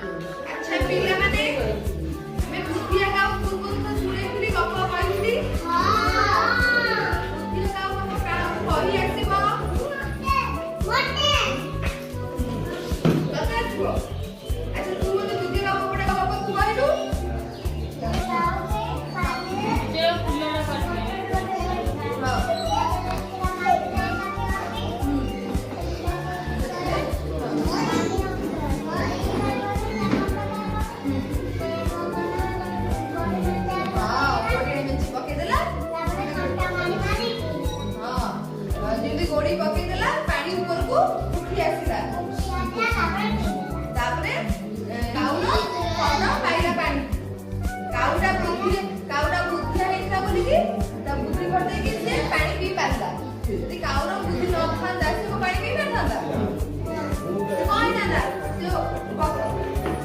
अच्छा पिला माने मैं बुद्धिया गाँव पूर्व तो सुने थी गप कहली बुद्धिया गाँव गप का कहि आसीबो मोटे अच्छा तू मते बुद्धिया गाँव गपटा गप तू कहलु गोड़ी पके देला पानी ऊपर को उठी आसीला तापरे काउना कोना पाइला पानी काउडा बुद्धिया हेता बोली कि ता बुद्धि करते कि से पानी पी पाला यदि काउना बुद्धि न थांदा से को पानी पी पारता कोई ना ना जो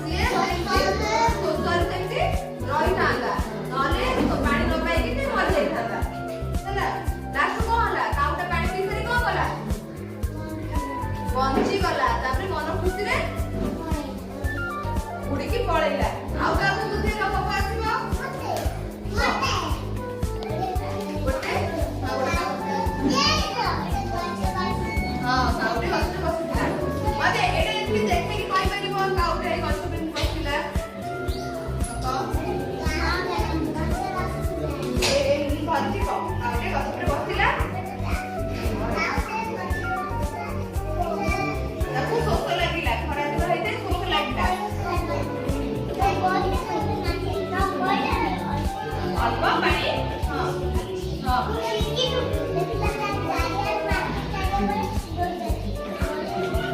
से सोचल तेमती रही थांदा नले तो पानी न पाई कि मर जाई थांदा चला लास्ट को होला काउटा पानी पी सरी को गला बंची गला तापरे मन खुशी रे उड़ी की पळैला आउ का बुद्धि का पप्पा आसीबो मोटे हां काउटे हस्ते बसिला मते एडे एथि देखै कि कहि परिबो काउटे हस्ते बिन बसिला ए भर्ती को काउटे हस्ते बसिला ताकू सोख लागिला खरा दिन हेते सोख लागिला अल्प पानी हां हां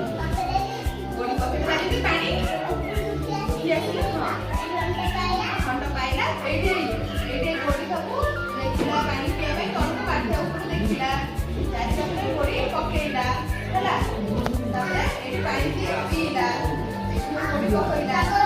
गोड़ी पकड़ लागी पानी ये हां खंड पाइला एडे गोड़ी सबू देखिला पानी पियाबे तोर काठे ऊपर देखिला चारि चक्कर गोड़ी पकेइला हला तापर एडे पानी पीला गोड़ी पकइला